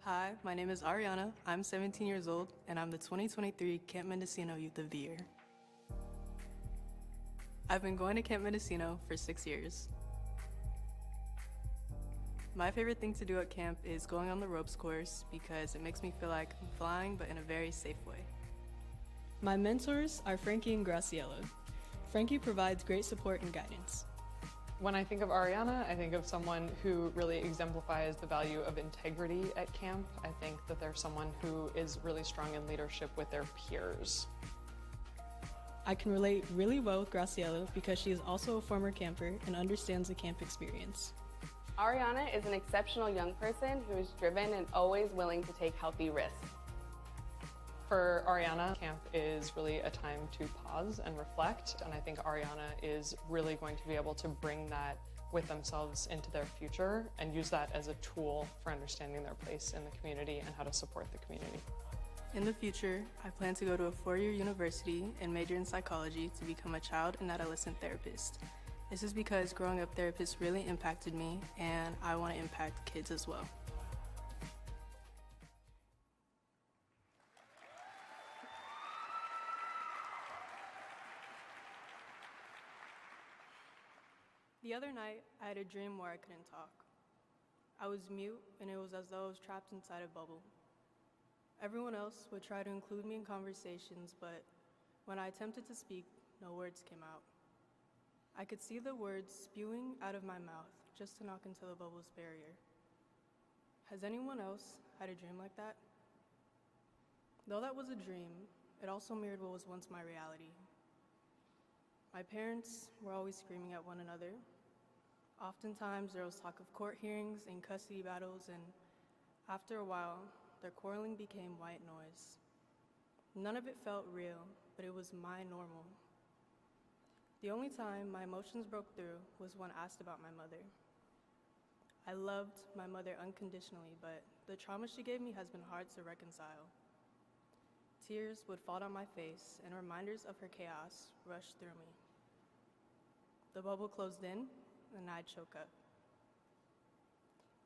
Hi, my name is Ariana. I'm 17 years old, and I'm the 2023 Camp Mendocino Youth of the Year. I've been going to Camp Mendocino for 6 years. My favorite thing to do at camp is going on the ropes course because it makes me feel like I'm flying, but in a very safe way. My mentors are Frankie and Graciela. Frankie provides great support and guidance. When I think of Ariana, I think of someone who really exemplifies the value of integrity at camp. I think that they're someone who is really strong in leadership with their peers. I can relate really well with Graciela because she is also a former camper and understands the camp experience. Ariana is an exceptional young person who is driven and always willing to take healthy risks. For Ariana, camp is really a time to pause and reflect, and I think Ariana is really going to be able to bring that with themselves into their future and use that as a tool for understanding their place in the community and how to support the community. In the future, I plan to go to a 4-year university and major in psychology to become a child and adolescent therapist. This is because growing up therapists really impacted me, and I want to impact kids as well. The other night, I had a dream where I couldn't talk. I was mute, and it was as though I was trapped inside a bubble. Everyone else would try to include me in conversations, but when I attempted to speak, no words came out. I could see the words spewing out of my mouth just to knock into the bubble's barrier. Has anyone else had a dream like that? Though that was a dream, it also mirrored what was once my reality. My parents were always screaming at one another. Oftentimes, there was talk of court hearings and custody battles, and after a while, their quarreling became white noise. None of it felt real, but it was my normal. The only time my emotions broke through was when asked about my mother. I loved my mother unconditionally, but the trauma she gave me has been hard to reconcile. Tears would fall down my face, and reminders of her chaos rushed through me. The bubble closed in, and I'd choke up.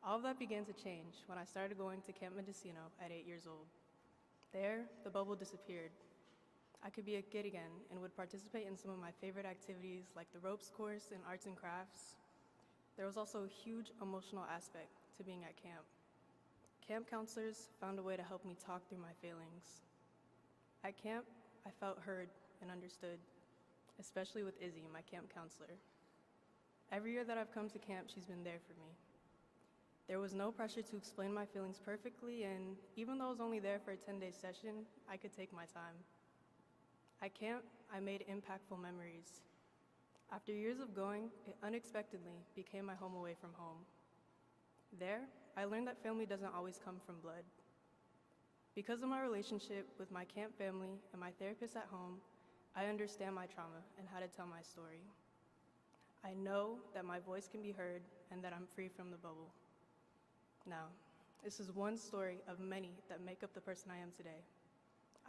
All of that began to change when I started going to Camp Mendocino at 8 years old. There, the bubble disappeared. I could be a kid again and would participate in some of my favorite activities like the ropes course and arts and crafts. There was also a huge emotional aspect to being at camp. Camp counselors found a way to help me talk through my feelings. At camp, I felt heard and understood, especially with Izzy, my camp counselor. Every year that I've come to camp, she's been there for me. There was no pressure to explain my feelings perfectly, and even though I was only there for a 10-day session, I could take my time. At camp, I made impactful memories. After years of going, it unexpectedly became my home away from home. There, I learned that family doesn't always come from blood. Because of my relationship with my camp family and my therapist at home, I understand my trauma and how to tell my story. I know that my voice can be heard and that I'm free from the bubble. Now, this is one story of many that make up the person I am today.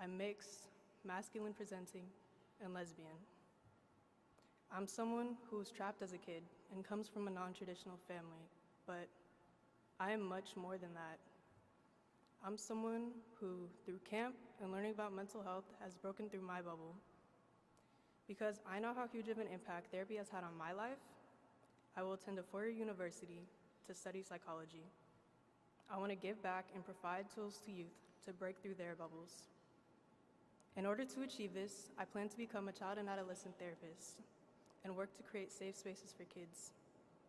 I'm mixed, masculine presenting, and lesbian. I'm someone who was trapped as a kid and comes from a non-traditional family, but I am much more than that. I'm someone who, through camp and learning about mental health, has broken through my bubble. Because I know how huge of an impact therapy has had on my life, I will attend a 4-year university to study psychology. I want to give back and provide tools to youth to break through their bubbles. In order to achieve this, I plan to become a child and adolescent therapist and work to create safe spaces for kids,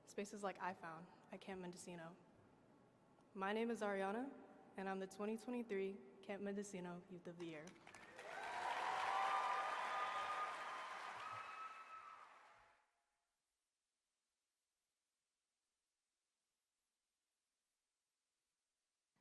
spaces like I found at Camp Mendocino. My name is Ariana, and I'm the 2023 Camp Mendocino Youth of the Year.